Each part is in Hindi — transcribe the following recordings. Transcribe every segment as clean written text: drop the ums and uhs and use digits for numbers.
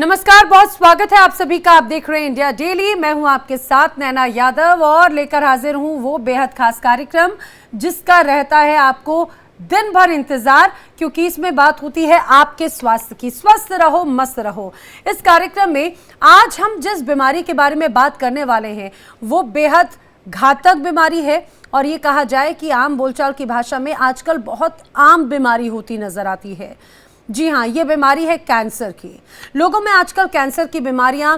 नमस्कार, बहुत स्वागत है आप सभी का। आप देख रहे हैं इंडिया डेली। मैं हूं आपके साथ नैना यादव और लेकर हाजिर हूं वो बेहद खास कार्यक्रम जिसका रहता है आपको दिन भर इंतजार, क्योंकि इसमें बात होती है आपके स्वास्थ्य की। स्वस्थ रहो, मस्त रहो। इस कार्यक्रम में आज हम जिस बीमारी के बारे में बात करने वाले हैं वो बेहद घातक बीमारी है और ये कहा जाए कि आम बोलचाल की भाषा में आजकल बहुत आम बीमारी होती नजर आती है। जी हाँ, ये बीमारी है कैंसर की। लोगों में आजकल कैंसर की बीमारियां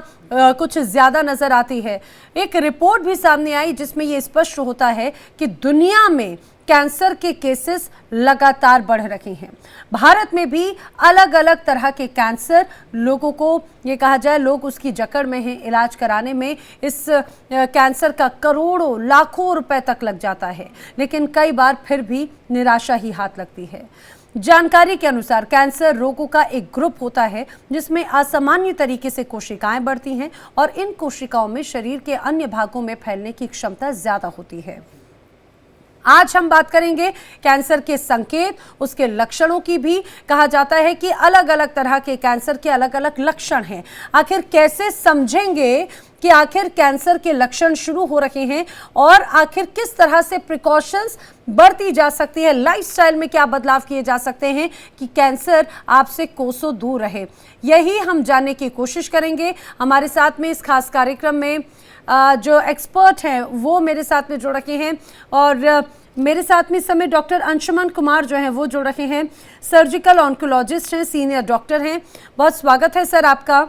कुछ ज़्यादा नज़र आती है। एक रिपोर्ट भी सामने आई जिसमें ये स्पष्ट होता है कि दुनिया में कैंसर के केसेस लगातार बढ़ रहे हैं। भारत में भी अलग अलग तरह के कैंसर लोगों को, ये कहा जाए लोग उसकी जकड़ में हैं। इलाज कराने में इस कैंसर का करोड़ों लाखों रुपए तक लग जाता है, लेकिन कई बार फिर भी निराशा ही हाथ लगती है। जानकारी के अनुसार कैंसर रोगों का एक ग्रुप होता है जिसमें असामान्य तरीके से कोशिकाएं बढ़ती हैं और इन कोशिकाओं में शरीर के अन्य भागों में फैलने की क्षमता ज्यादा होती है। आज हम बात करेंगे कैंसर के संकेत, उसके लक्षणों की भी। कहा जाता है कि अलग अलग तरह के कैंसर के अलग अलग लक्षण हैं। आखिर कैसे समझेंगे कि आखिर कैंसर के लक्षण शुरू हो रहे हैं और आखिर किस तरह से प्रिकॉशंस बरती जा सकती है, लाइफस्टाइल में क्या बदलाव किए जा सकते हैं कि कैंसर आपसे कोसों दूर रहे, यही हम जानने की कोशिश करेंगे। हमारे साथ में इस खास कार्यक्रम में जो एक्सपर्ट हैं वो मेरे साथ में जुड़ रखे हैं और मेरे साथ में इस समय डॉक्टर अंशुमन कुमार जो हैं वो जुड़ रखे हैं। सर्जिकल ऑन्कोलॉजिस्ट हैं, सीनियर डॉक्टर हैं। बहुत स्वागत है सर आपका।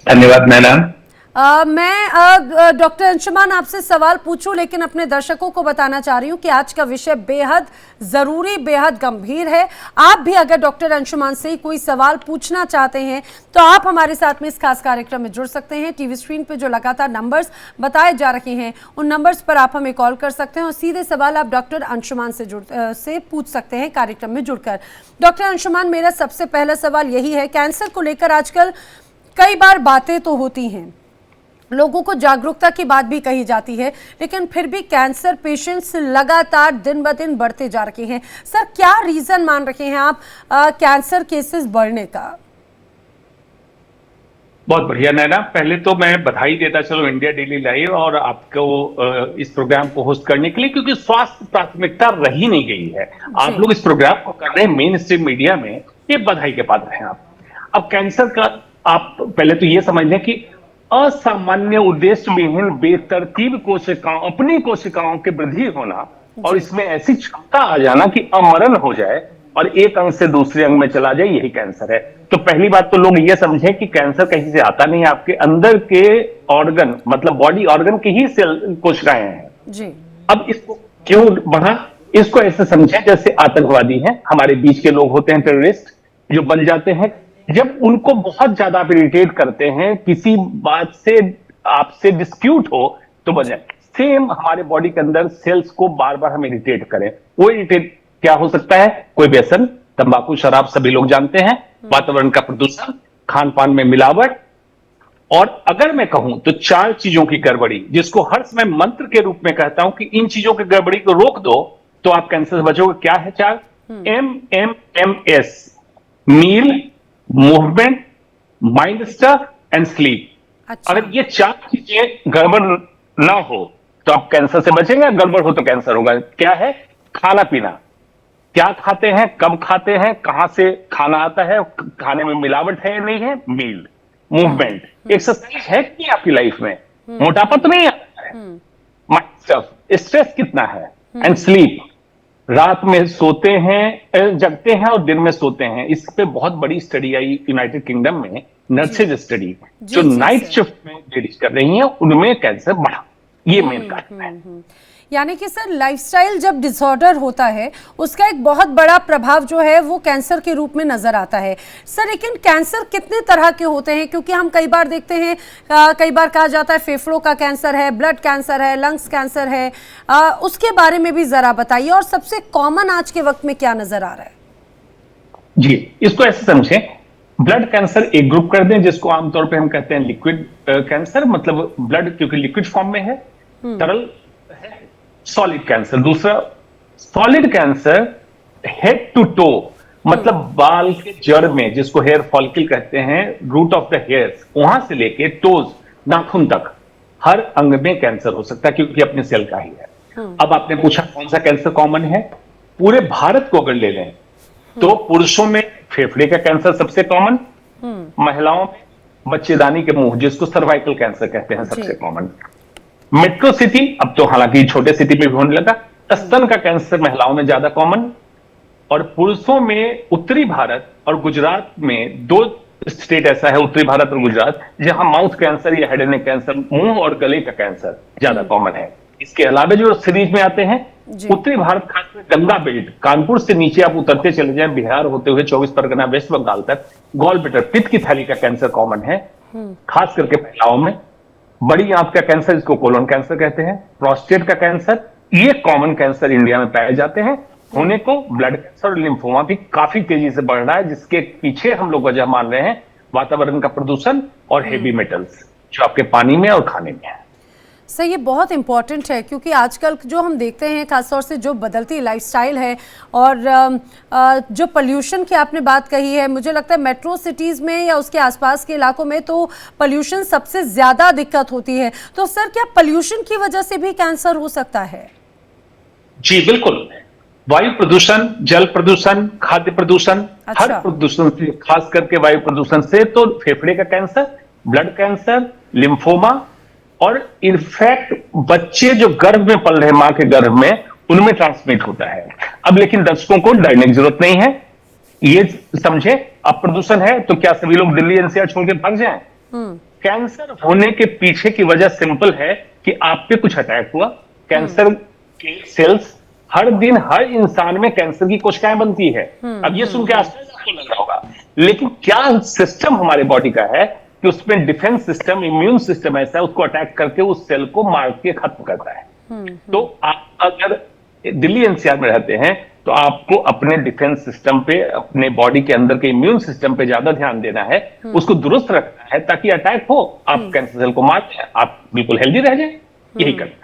धन्यवाद नैना। मैं डॉक्टर अंशुमान आपसे सवाल पूछूं, लेकिन अपने दर्शकों को बताना चाह रही हूं कि आज का विषय बेहद जरूरी, बेहद गंभीर है। आप भी अगर डॉक्टर अंशुमान से कोई सवाल पूछना चाहते हैं तो आप हमारे साथ में इस खास कार्यक्रम में जुड़ सकते हैं। टीवी स्क्रीन पे जो लगातार नंबर्स बताए जा रहे हैं उन नंबर्स पर आप हमें कॉल कर सकते हैं और सीधे सवाल आप डॉक्टर अंशुमान से पूछ सकते हैं कार्यक्रम में जुड़कर। डॉक्टर अंशुमान, मेरा सबसे पहला सवाल यही है, कैंसर को लेकर आजकल कई बार बातें तो होती हैं, लोगों को जागरूकता की बात भी कही जाती है, लेकिन फिर भी कैंसर पेशेंट्स लगातार दिन ब दिन बढ़ते जा रहे हैं। सर, क्या रीजन मान रखे हैं आप कैंसर केसेस बढ़ने का? बहुत बढ़िया नैना। पहले तो मैं बधाई देता चलो इंडिया डेली लाइव और आपको इस प्रोग्राम को होस्ट करने के लिए, क्योंकि स्वास्थ्य प्राथमिकता रही नहीं गई है। आप लोग इस प्रोग्राम को कर रहे हैं मेन स्ट्रीम मीडिया में, ये बधाई के पात्र हैं आप। अब कैंसर का आप पहले तो ये समझ लें कि असामान्य उद्देश्य विहीन बेतरतीब कोशिकाओं, अपनी कोशिकाओं की वृद्धि होना और इसमें ऐसी क्षमता आ जाना कि अमरण हो जाए और एक अंग से दूसरे अंग में चला जाए, यही कैंसर है। तो पहली बात तो लोग ये समझें कि कैंसर कहीं से आता नहीं है, आपके अंदर के ऑर्गन, मतलब बॉडी ऑर्गन की ही सेल कोशिकाएं हैं जी। अब इसको क्यों बढ़ा, इसको ऐसे समझें जैसे आतंकवादी हैं, हमारे बीच के लोग होते हैं टेररिस्ट, जो बन जाते हैं जब उनको बहुत ज्यादा आप इरिटेट करते हैं, किसी बात से आपसे डिस्प्यूट हो तो बजाय सेम हमारे बॉडी के अंदर सेल्स को बार बार हम इरिटेट करें। वो इरिटेट क्या हो सकता है? कोई व्यसन, तंबाकू, शराब सभी लोग जानते हैं, वातावरण का प्रदूषण, खान पान में मिलावट, और अगर मैं कहूं तो 4 चीजों की गड़बड़ी, जिसको हर समय मंत्र के रूप में कहता हूं कि इन चीजों की गड़बड़ी को रोक दो तो आप कैंसर से बचोगे। क्या है 4? MMMS, meal, movement, mind stuff and sleep. अगर ये 4 चीजें गड़बड़ ना हो तो आप कैंसर से बचेंगे, गड़बड़ हो तो कैंसर होगा। क्या है? खाना पीना, क्या खाते हैं, कब खाते हैं, कहां से खाना आता है, खाने में मिलावट है या नहीं है, मील, मूवमेंट, एक्सरसाइज है कि नहीं आपकी लाइफ में, मोटापा तो नहीं आता है, माइंड स्टफ, स्ट्रेस कितना है, एंड स्लीप, रात में सोते हैं, जगते हैं और दिन में सोते हैं। इस पे बहुत बड़ी स्टडी आई यूनाइटेड किंगडम में, नर्सेज स्टडी, जो नाइट शिफ्ट में लेडीज कर रही हैं उनमें कैंसर बढ़ा। ये मेन कारण है। यानी कि सर, लाइफस्टाइल जब डिसऑर्डर होता है उसका एक बहुत बड़ा प्रभाव जो है वो कैंसर के रूप में नजर आता है। सर, लेकिन कैंसर कितने तरह के होते हैं? क्योंकि हम कई बार देखते हैं, कई बार कहा जाता है फेफड़ों का कैंसर है, ब्लड कैंसर है, लंग्स कैंसर है, उसके बारे में भी जरा बताइए। और सबसे कॉमन आज के वक्त में क्या नजर आ रहा है? जी, इसको ऐसे समझें, ब्लड कैंसर एक ग्रुप कर दें जिसको आमतौर पर हम कहते हैं लिक्विड कैंसर, मतलब ब्लड क्योंकि लिक्विड फॉर्म में है, तरल है। सॉलिड कैंसर दूसरा। Solid cancer head to toe, मतलब बाल के जड़ में, जिसको हेयर फॉलिकल कहते हैं, रूट ऑफ द हेयर्स, वहां से लेके टोज, नाखून तक, हर अंग में कैंसर हो सकता है, क्योंकि अपने सेल का ही है। अब आपने पूछा कौन सा कैंसर कॉमन है। पूरे भारत को अगर ले लें तो पुरुषों में फेफड़े का कैंसर सबसे कॉमन, महिलाओं में बच्चेदानी के मुंह, जिसको सर्वाइकल कैंसर कहते हैं, सबसे कॉमन। मेट्रो सिटी, अब तो हालांकि छोटे सिटी में भी होने लगा, स्तन का कैंसर महिलाओं में ज्यादा कॉमन। और पुरुषों में उत्तरी भारत और गुजरात में, दो स्टेट ऐसा है, उत्तरी भारत और गुजरात, जहां माउथ कैंसर या हेड एंड नेक कैंसर, मुंह और गले का कैंसर ज्यादा कॉमन है। इसके अलावा जो सीरीज में आते हैं, उत्तरी भारत, खासकर गंगा बेल्ट, कानपुर से नीचे आप उतरते चले जाएं, बिहार होते हुए 24 परगना, वेस्ट बंगाल तक, गॉल ब्लैडर, पित्त की थैली का कैंसर कॉमन है, खास करके महिलाओं में। बड़ी आंत का कैंसर, इसको कोलोन कैंसर कहते हैं, प्रोस्टेट का कैंसर, ये कॉमन कैंसर इंडिया में पाए जाते हैं। होने को ब्लड कैंसर और लिम्फोमा भी काफी तेजी से बढ़ रहा है, जिसके पीछे हम लोग वजह मान रहे हैं वातावरण का प्रदूषण और हेवी मेटल्स जो आपके पानी में और खाने में है। सर, ये बहुत इंपॉर्टेंट है, क्योंकि आजकल जो हम देखते हैं, खासतौर से जो बदलती लाइफस्टाइल है और जो पोल्यूशन की आपने बात कही है, मुझे लगता है मेट्रो सिटीज़ में या उसके आसपास के इलाकों में तो पोल्यूशन सबसे ज़्यादा दिक्कत होती है। तो सर, क्या पोल्यूशन की वजह से भी कैंसर हो सकता है? जी बिल्कुल। वायु प्रदूषण, जल प्रदूषण, खाद्य प्रदूषण, हर प्रदूषण से, खास करके वायु प्रदूषण से तो फेफड़े का कैंसर, ब्लड कैंसर, लिम्फोमा, और इनफैक्ट बच्चे जो गर्भ में पल रहे हैं, मां के गर्भ में, उनमें ट्रांसमिट होता है। अब लेकिन दर्शकों को डरने की जरूरत नहीं है, ये समझे, अब प्रदूषण है तो क्या सभी लोग दिल्ली एनसीआर छोड़ के भाग जाएं? कैंसर होने के पीछे की वजह सिंपल है कि आप पे कुछ अटैक हुआ। कैंसर के सेल्स, हर दिन हर इंसान में कैंसर की कोशिकाएं बनती है। अब ये सुन के आश्चर्य आपको लग रहा होगा, लेकिन क्या सिस्टम हमारे बॉडी का है कि उसमें डिफेंस सिस्टम, इम्यून सिस्टम ऐसा है, उसको अटैक करके उस सेल को मार के खत्म करता है। तो आप अगर दिल्ली एनसीआर में रहते हैं तो आपको अपने डिफेंस सिस्टम पे, अपने बॉडी के अंदर के इम्यून सिस्टम पे ज्यादा ध्यान देना है, उसको दुरुस्त रखना है, ताकि अटैक हो, आप कैंसर सेल को मार दें, आप बिल्कुल हेल्दी रह जाए। यही करना है।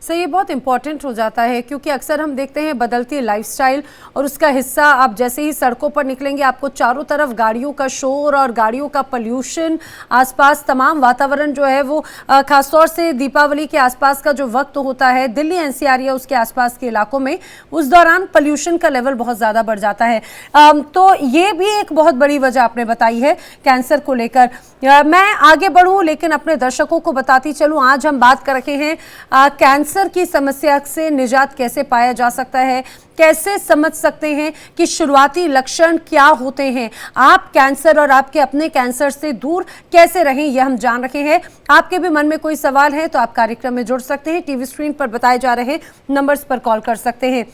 सर, ये बहुत इंपॉर्टेंट हो जाता है, क्योंकि अक्सर हम देखते हैं बदलती लाइफस्टाइल और उसका हिस्सा, आप जैसे ही सड़कों पर निकलेंगे आपको चारों तरफ गाड़ियों का शोर और गाड़ियों का पोल्यूशन, आसपास तमाम वातावरण जो है वो, खासतौर से दीपावली के आसपास का जो वक्त होता है दिल्ली एनसीआर या उसके आसपास के इलाकों में, उस दौरान पोल्यूशन का लेवल बहुत ज़्यादा बढ़ जाता है। तो ये भी एक बहुत बड़ी वजह आपने बताई है कैंसर को लेकर। मैं आगे बढ़ूँ लेकिन अपने दर्शकों को बताती चलूँ, आज हम बात कर रहे हैं कैंसर की समस्या से निजात कैसे पाया जा सकता है, कैसे समझ सकते हैं कि शुरुआती लक्षण क्या होते हैं, आप कैंसर और आपके अपने कैंसर से दूर कैसे रहें, यह हम जान रहे हैं। आपके भी मन में कोई सवाल है तो आप कार्यक्रम में जुड़ सकते हैं, टीवी स्क्रीन पर बताए जा रहे नंबर्स पर कॉल कर सकते हैं।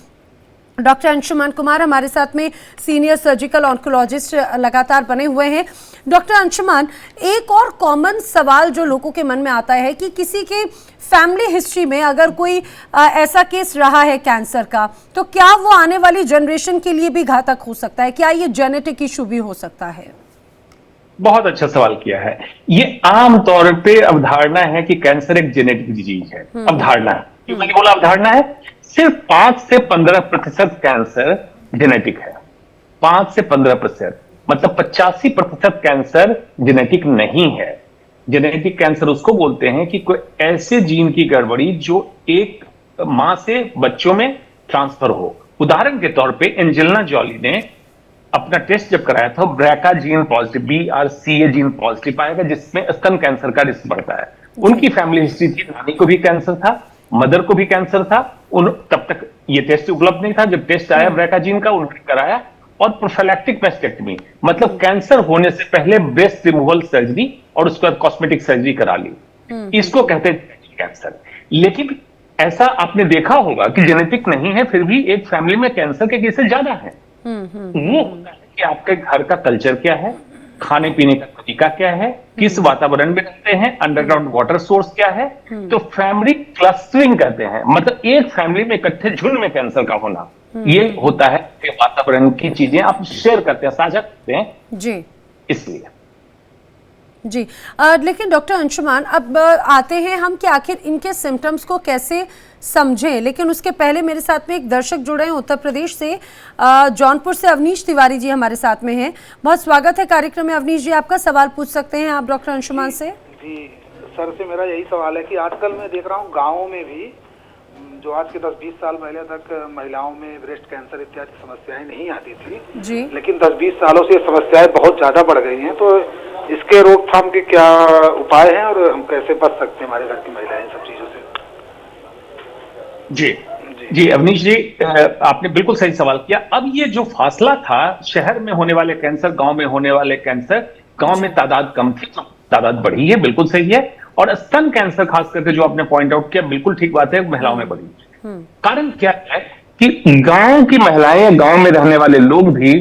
डॉक्टर अंशुमान कुमार हमारे साथ में सीनियर सर्जिकल ऑन्कोलॉजिस्ट लगातार बने हुए हैं। डॉक्टर अंशुमान, एक और कॉमन सवाल जो लोगों के मन में आता है कि किसी के फैमिली हिस्ट्री में अगर कोई ऐसा केस रहा है कैंसर का, तो क्या वो आने वाली जनरेशन के लिए भी घातक हो सकता है? क्या ये जेनेटिक इशू भी हो सकता है? बहुत अच्छा सवाल किया है। ये आम तौर पे अवधारणा है कि कैंसर एक जेनेटिक डिजीज है। अवधारणा है, क्यों मैंने बोला अवधारणा है? सिर्फ 5 से 15% कैंसर जेनेटिक है। 5 से 15%, मतलब 85% कैंसर जेनेटिक नहीं है। जेनेटिक कैंसर उसको बोलते हैं कि कोई ऐसे जीन की गड़बड़ी जो एक मां से बच्चों में ट्रांसफर हो। उदाहरण के तौर पे एंजेलिना जॉली ने अपना टेस्ट जब कराया था, BRCA gene positive, BRCA gene positive पाया गया, जिसमें स्तन कैंसर का रिस्क बढ़ता है। उनकी फैमिली हिस्ट्री थी, नानी को भी कैंसर था, मदर को भी कैंसर था। तब तक ये टेस्ट उपलब्ध नहीं था। जब टेस्ट आया ब्रैका जीन का, उन्होंने कराया, और प्रोफिलैक्टिक मेस्टेक्टमी, मतलब कैंसर होने से पहले ब्रेस्ट रिमूवल सर्जरी और उसके बाद कॉस्मेटिक सर्जरी करा ली। इसको कहते हैं कैंसर। लेकिन ऐसा आपने देखा होगा कि जेनेटिक नहीं है, फिर भी एक फैमिली में कैंसर के केसेस ज्यादा है। वो होता है कि आपके घर का कल्चर क्या है, खाने पीने का तरीका क्या है, किस वातावरण में रहते हैं, अंडरग्राउंड वाटर सोर्स क्या है। तो फैमिली क्लस्टरिंग कहते हैं, मतलब एक फैमिली में इकट्ठे झुंड में कैंसर का होना, ये होता है कि वातावरण की चीजें आप शेयर करते हैं, साझा करते हैं जी, इसलिए। जी। लेकिन डॉक्टर अंशुमान, अब आते हैं हम कि आखिर इनके सिम्टम्स को कैसे समझें, लेकिन उसके पहले मेरे साथ में एक दर्शक जुड़े हैं उत्तर प्रदेश से, जौनपुर से अवनीश तिवारी जी हमारे साथ में हैं। बहुत स्वागत है कार्यक्रम में। अवनीश जी, आपका सवाल पूछ सकते हैं आप डॉक्टर अंशुमान से। जी सर, से मेरा यही सवाल है कि आजकल मैं देख रहा हूँ गाँवों में भी, जो आज के 10-20 साल पहले तक महिलाओं में ब्रेस्ट कैंसर इत्यादि समस्याएं नहीं आती थी जी, लेकिन 10-20 सालों से ये समस्याएं बहुत ज्यादा बढ़ गई हैं। तो इसके रोकथाम के क्या उपाय हैं और हम कैसे बच सकते हैं, हमारे घर की महिलाएं इन सब चीजों से? जी अवनीश जी, आपने बिल्कुल सही सवाल किया। अब ये जो फासला था, शहर में होने वाले कैंसर, गांव में होने वाले कैंसर, गांव में तादाद कम थी, तादाद बढ़ी है, बिल्कुल सही है। और स्तन कैंसर खास करके जो आपने पॉइंट आउट किया, बिल्कुल ठीक बात है, महिलाओं में बढ़ी। कारण क्या है कि गांव की महिलाएं, गांव में रहने वाले लोग भी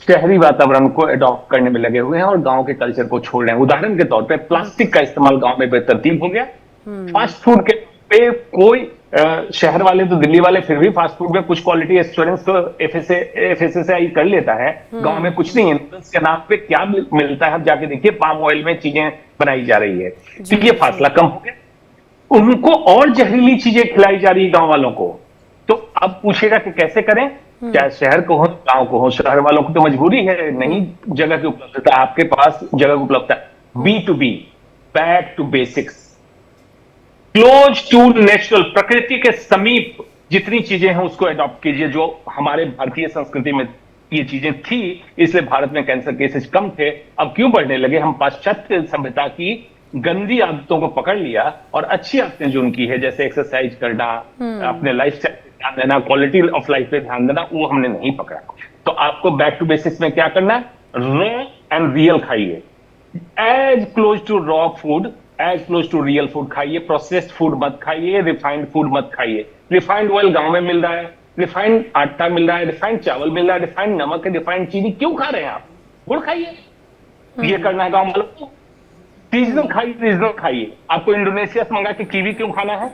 शहरी वातावरण को अडॉप्ट करने में लगे हुए हैं और गांव के कल्चर को छोड़ रहे हैं। उदाहरण के तौर पे प्लास्टिक का इस्तेमाल गांव में बेतरतीब हो गया। फास्ट फूड के पे कोई शहर वाले तो, दिल्ली वाले फिर भी फास्ट फूड में कुछ क्वालिटी एश्योरेंस तो FSSAI कर लेता है, गांव में कुछ नहीं है। के नाम पे क्या मिलता है, आप जाके देखिए, पाम ऑयल में चीजें बनाई जा रही है। तो ये फासला कम हो गया। उनको और जहरीली चीजें खिलाई जा रही है गांव वालों को। तो अब पूछेगा कि कैसे करें, चाहे शहर को हो गांव को हो। शहर वालों को तो मजबूरी है, नहीं जगह की उपलब्धता, आपके पास जगह की उपलब्धता। B2B, back to basics, close to natural, प्रकृति के समीप जितनी चीजें हैं उसको अडॉप्ट कीजिए। जो हमारे भारतीय संस्कृति में ये चीजें थी, इसलिए भारत में कैंसर केसेस कम थे। अब क्यों बढ़ने लगे? हम पाश्चात्य सभ्यता की गंदी आदतों को पकड़ लिया और अच्छी आदतें जो उनकी है, जैसे एक्सरसाइज करना, अपने लाइफस्टाइल पे ध्यान देना, क्वालिटी ऑफ लाइफ पे ध्यान देना, वो हमने नहीं पकड़ा। तो आपको बैक टू बेसिक्स में क्या करना है? रॉ एंड रियल खाइए, as close to raw food, as close to real food खाइए। प्रोसेस्ड फूड मत खाइए, रिफाइंड फूड मत खाइए। रिफाइंड ऑयल गांव में मिल रहा है, रिफाइंड आटा मिल रहा है, रिफाइंड चावल मिल रहा है, रिफाइंड नमक है, रिफाइंड चीनी क्यों खा रहे हैं आप? गुड़ खाइए। ये करना है गांव वालों को। सीजनल खाइए, रीजनल खाइए। आपको इंडोनेशिया से मंगा के कीवी क्यों खाना है?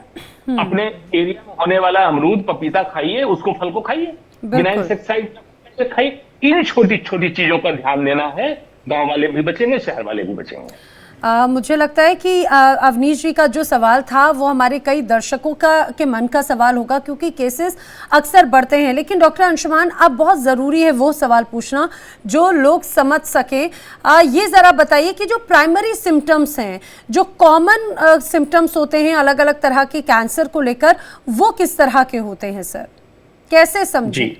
अपने एरिया में होने वाला अमरूद, पपीता खाइए, उसको फल को खाइए, बिना इंसेक्टिसाइड खाइए। इन छोटी छोटी चीजों पर ध्यान देना है, गांव वाले भी बचेंगे, शहर वाले भी बचेंगे। मुझे लगता है कि अवनीश जी का जो सवाल था वो हमारे कई दर्शकों के मन का सवाल होगा, क्योंकि केसेस अक्सर बढ़ते हैं। लेकिन डॉक्टर अंशुमान, अब बहुत ज़रूरी है वो सवाल पूछना जो लोग समझ सके। ये ज़रा बताइए कि जो प्राइमरी सिम्टम्स हैं, जो कॉमन सिम्टम्स होते हैं अलग अलग तरह के कैंसर को लेकर, वो किस तरह के होते हैं सर, कैसे समझें?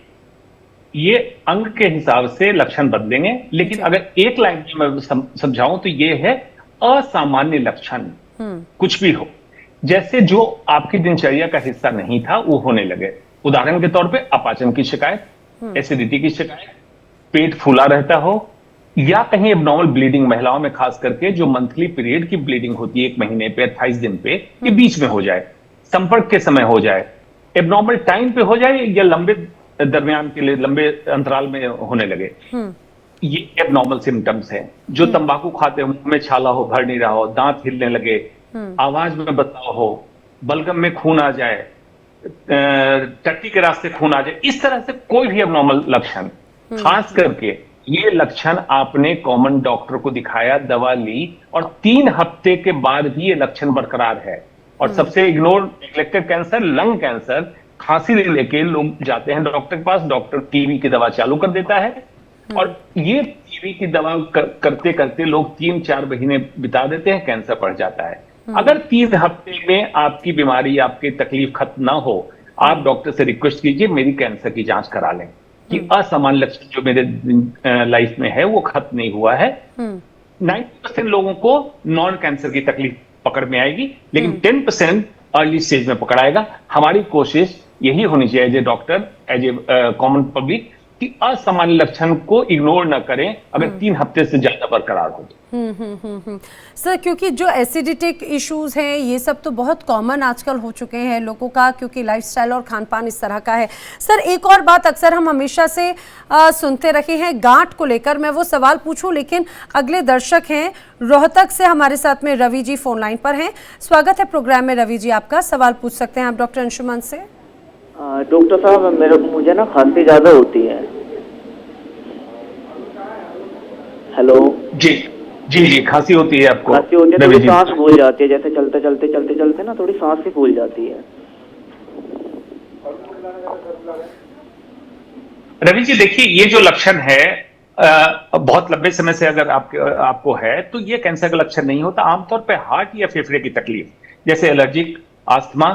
ये अंग के हिसाब से लक्षण बदलेंगे, लेकिन अगर एक लाइन में मैं समझाऊं तो ये है असामान्य लक्षण। कुछ भी हो, जैसे जो आपकी दिनचर्या का हिस्सा नहीं था वो होने लगे। उदाहरण के तौर पे अपाचन की शिकायत, एसिडिटी की शिकायत, पेट फूला रहता हो, या कहीं एबनॉर्मल ब्लीडिंग, महिलाओं में खास करके जो मंथली पीरियड की ब्लीडिंग होती है 1 महीने पे, 28 दिन पे, ये बीच में हो जाए, संपर्क के समय हो जाए, एबनॉर्मल टाइम पे हो जाए, या लंबे दरमियान के लिए लंबे अंतराल में होने लगे। ये एबनॉर्मल सिम्टम्स हैं। जो तंबाकू खाते हो, मुंह में छाला हो, भर नहीं रहा हो, दांत हिलने लगे, आवाज में बदलाव हो, बलगम में खून आ जाए, टट्टी के रास्ते खून आ जाए, इस तरह से कोई भी एबनॉर्मल लक्षण, खास करके ये लक्षण आपने कॉमन डॉक्टर को दिखाया, दवा ली और 3 हफ्ते के बाद भी ये लक्षण बरकरार है। और सबसे ignore neglected cancer, lung cancer, खांसी लेके लोग जाते हैं डॉक्टर के पास, डॉक्टर टीबी की दवा चालू कर देता है और ये टीबी की दवा करते करते लोग 3-4 महीने बिता देते हैं, कैंसर बढ़ जाता है। अगर 3 हफ्ते में आपकी बीमारी, आपकी तकलीफ खत्म ना हो, आप डॉक्टर से रिक्वेस्ट कीजिए मेरी कैंसर की जांच करा लें कि असामान्य लक्षण जो मेरे लाइफ में है वो खत्म नहीं हुआ है। 90% लोगों को नॉन कैंसर की तकलीफ पकड़ में आएगी, लेकिन 10% अर्ली स्टेज में पकड़ाएगा। हमारी कोशिश यही होनी चाहिए as a doctor, as a common public, कि असामान्य लक्षण को इग्नोर ना करें अगर 3 हफ्ते से ज्यादा बरकरार हो। सर, क्योंकि जो एसिडिटिक इश्यूज हैं ये सब तो बहुत कॉमन आजकल हो चुके हैं लोगों का, क्योंकि लाइफस्टाइल और खान पान इस तरह का है। सर, एक और बात अक्सर हम हमेशा से सुनते रहे हैं गांठ को लेकर, मैं वो सवाल पूछूं, लेकिन अगले दर्शक हैं रोहतक से हमारे साथ में रवि जी फोन लाइन पर हैं। स्वागत है प्रोग्राम में रवि जी, आपका सवाल पूछ सकते हैं आप डॉक्टर अंशुमान से। डॉक्टर साहब, मुझे ना खांसी ज्यादा होती है। हेलो जी जी जी, खांसी होती है आपको? खांसी होती है, रवि थोड़ी जी, सांस फूल जाती है, जैसे चलते चलते ना थोड़ी सांस भी फूल जाती है। रवि जी देखिए, ये जो लक्षण है बहुत लंबे समय से अगर आपको है तो ये कैंसर का लक्षण नहीं होता। आमतौर पे हार्ट या फेफड़े की तकलीफ, जैसे एलर्जिक, अस्थमा,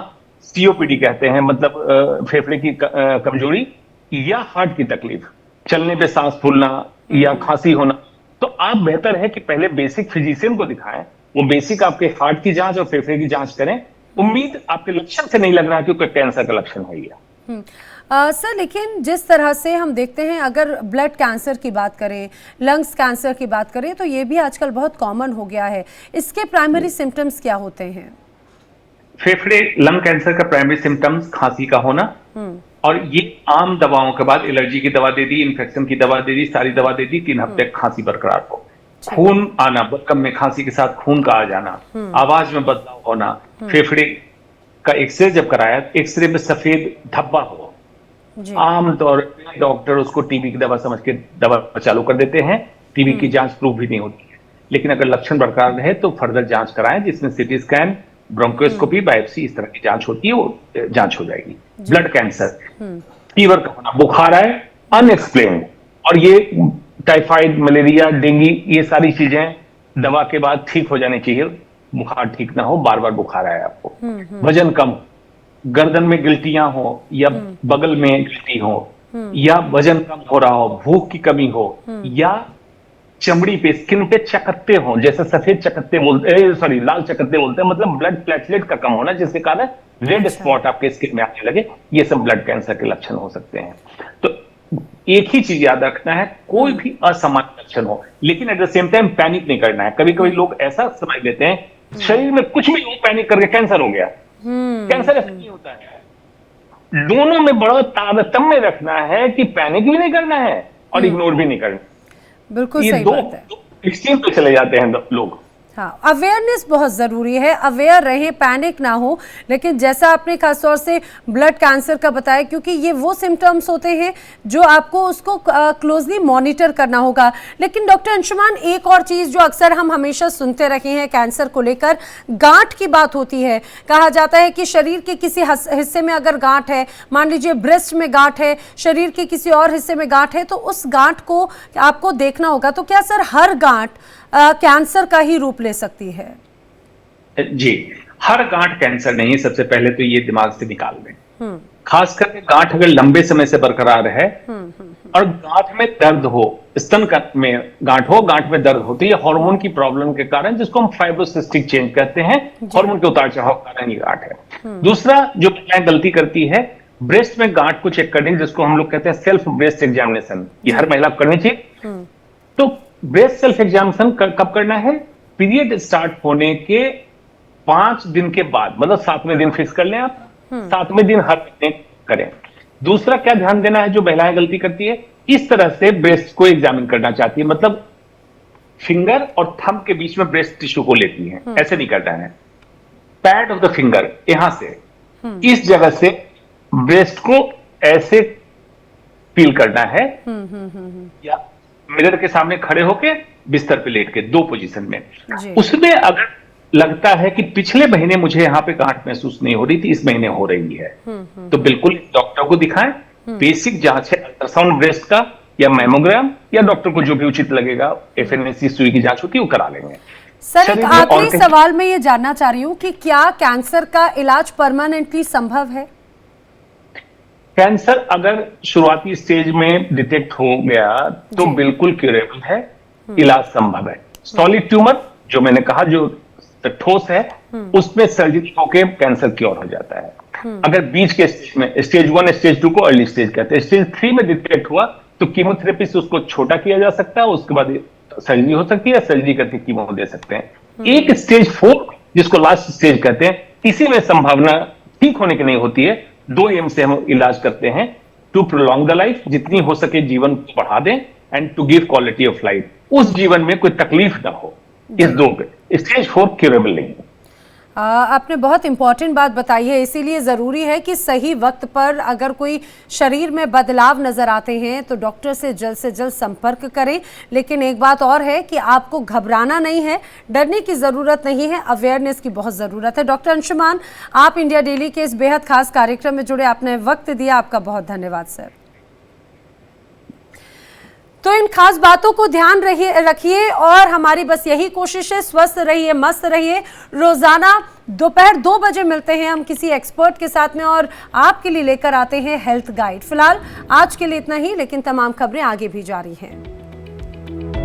सीओपीडी कहते हैं, मतलब फेफड़े की कमजोरी, या हार्ट की तकलीफ, चलने पे सांस फूलना या खांसी होना, तो आप बेहतर है कि पहले बेसिक फिजिशियन को दिखाएं। वो बेसिक आपके हार्ट की जांच और फेफड़े की जांच करें। उम्मीद आपके लक्षण से नहीं लग रहा है कि कोई कैंसर का लक्षण है ये। सर लेकिन जिस तरह से हम देखते हैं, अगर ब्लड कैंसर की बात करें, लंग्स कैंसर की बात करें, तो ये भी आजकल बहुत कॉमन हो गया है। इसके प्राइमरी सिम्टम्स क्या होते हैं? फेफड़े लंग कैंसर का प्राइमरी सिम्टम्स खांसी का होना, और ये आम दवाओं के बाद एलर्जी की दवा दे दी, इन्फेक्शन की दवा दे दी, सारी दवा दे दी, 3 हफ्ते खांसी बरकरार हो, खून आना, बलगम में खांसी के साथ खून का आ जाना, आवाज में बदलाव होना, फेफड़े का एक्सरे जब कराया, एक्सरे में सफेद धब्बा हो, आमतौर पर डॉक्टर उसको टीबी की दवा समझ के दवा चालू कर देते हैं। टीबी की जांच प्रूफ भी नहीं होती है, लेकिन अगर लक्षण बरकरार रहे तो फर्दर जांच कराएं, जिसमें सीटी स्कैन, ब्रोंकोस्कोपी, बायोप्सी, इस तरह की जांच होती है, वो जांच हो जाएगी। ब्लड कैंसर, फीवर का होना, बुखार आए अनएक्सप्लेन्ड, और ये टाइफाइड, मलेरिया, डेंगू, ये सारी चीजें दवा के बाद ठीक हो जानी चाहिए। बुखार ठीक ना हो, बार बार बुखार आए आपको, वजन कम, गर्दन में गिल्टियां हो या बगल में गिल्टी हो, या वजन कम हो रहा हो, भूख की कमी हो, या चमड़ी पे, स्किन पे चकत्ते हो, जैसे सफेद चकत्ते बोलते, लाल चकत्ते बोलते हैं, मतलब ब्लड प्लेटलेट का कम होना, जिसके कारण रेड स्पॉट आपके स्किन में आने लगे, ये सब ब्लड कैंसर के लक्षण हो सकते हैं। तो एक ही चीज याद रखना है, कोई भी असामान्य लक्षण हो, लेकिन at the same time panic नहीं करना है। कभी कभी लोग ऐसा समझ लेते हैं शरीर में कुछ भी हो, पैनिक करके कैंसर हो गया। कैंसर ऐसा नहीं होता है। दोनों में बड़ा तारतम्य रखना है कि पैनिक भी नहीं करना है और इग्नोर भी नहीं करना। बिल्कुल ये सही बात है। दो एक्सट्रीम पे चले जाते हैं लोग। हाँ, अवेयरनेस बहुत ज़रूरी है, अवेयर रहें, पैनिक ना हो। लेकिन जैसा आपने खासतौर से ब्लड कैंसर का बताया, क्योंकि ये वो सिम्टम्स होते हैं जो आपको उसको क्लोजली मॉनिटर करना होगा। लेकिन डॉक्टर अंशुमान, एक और चीज़ जो अक्सर हम हमेशा सुनते रहे हैं कैंसर को लेकर, गांठ की बात होती है। कहा जाता है कि शरीर के किसी हिस्से में अगर गांठ है, मान लीजिए ब्रेस्ट में गांठ है, शरीर के किसी और हिस्से में गांठ है, तो उस गांठ को आपको देखना होगा। तो क्या सर हर गांठ कैंसर का ही रूप ले सकती है? जी, हर गांठ कैंसर नहीं, सबसे पहले तो ये दिमाग से निकाल दें। खास करके गांठ अगर लंबे समय से बरकरार है और गांठ में दर्द हो, स्तन में गांठ हो, गांठ में दर्द होती है हार्मोन की प्रॉब्लम के कारण, जिसको हम फाइब्रोसिस्टिक चेंज कहते हैं, हार्मोन के उतार चढ़ाव के कारण ये गांठ है। दूसरा जो महिलाएं गलती करती है, ब्रेस्ट में गांठ को चेक करने, जिसको हम लोग कहते हैं सेल्फ ब्रेस्ट एग्जामिनेशन, ये हर महिला को करनी चाहिए। तो ब्रेस्ट सेल्फ एग्जामिनेशन कब करना है? पीरियड स्टार्ट होने के 5 दिन के बाद, मतलब 7वें दिन फिक्स कर लें आप, 7वें दिन हर महीने करें। दूसरा क्या ध्यान देना है जो महिलाएं गलती करती है, इस तरह से ब्रेस्ट को एग्जामिन करना चाहती है, मतलब फिंगर और थंब के बीच में ब्रेस्ट टिश्यू को लेती है, ऐसे नहीं करना है। पैड ऑफ द फिंगर, यहां से इस जगह से ब्रेस्ट को ऐसे फील करना है, या मिरर के सामने खड़े होके बिस्तर पे लेट के, 2 पोजीशन में। उसमें अगर लगता है कि पिछले महीने मुझे यहां पे गांठ महसूस नहीं हो रही थी, इस महीने हो रही है, तो बिल्कुल डॉक्टर को दिखाएं। बेसिक जांच है अल्ट्रासाउंड ब्रेस्ट का या मैमोग्राम, या डॉक्टर को जो भी उचित लगेगा, एफएनएसी सुई की जांच होती है वो करा लेंगे। सर एक आखिरी सवाल मैं ये जानना चाह रही हूँ कि क्या कैंसर का इलाज परमानेंटली संभव है? कैंसर अगर शुरुआती स्टेज में डिटेक्ट हो गया तो बिल्कुल क्यूरेबल है, इलाज संभव है। सॉलिड ट्यूमर जो मैंने कहा, जो ठोस है, उसमें सर्जरी होके कैंसर क्योर हो जाता है। अगर बीच के स्टेज में, स्टेज 1 स्टेज 2 को अर्ली स्टेज कहते हैं, स्टेज 3 में डिटेक्ट हुआ तो कीमोथेरेपी से उसको छोटा किया जा सकता है, उसके बाद सर्जरी हो सकती है, सर्जरी करके कीमो दे सकते हैं। एक स्टेज 4 जिसको लास्ट स्टेज कहते हैं, इसी में संभावना ठीक होने की नहीं होती है। 2 एम से हम इलाज करते हैं, टू प्रोलॉन्ग द लाइफ, जितनी हो सके जीवन को बढ़ा दें, and to give quality of life, उस जीवन में कोई तकलीफ ना हो। इस 2 पे स्टेज 4 क्यूरेबल नहीं है। आपने बहुत इम्पॉर्टेंट बात बताई है, इसीलिए ज़रूरी है कि सही वक्त पर अगर कोई शरीर में बदलाव नज़र आते हैं तो डॉक्टर से जल्द संपर्क करें। लेकिन एक बात और है कि आपको घबराना नहीं है, डरने की ज़रूरत नहीं है, अवेयरनेस की बहुत ज़रूरत है। डॉक्टर अंशुमान, आप इंडिया डेली के इस बेहद खास कार्यक्रम में जुड़े, आपने वक्त दिया, आपका बहुत धन्यवाद सर। तो इन खास बातों को ध्यान रखिए और हमारी बस यही कोशिश है, स्वस्थ रहिए, मस्त रहिए। रोजाना दोपहर 2 बजे मिलते हैं हम किसी एक्सपर्ट के साथ में और आपके लिए लेकर आते हैं हेल्थ गाइड। फिलहाल आज के लिए इतना ही, लेकिन तमाम खबरें आगे भी जारी हैं।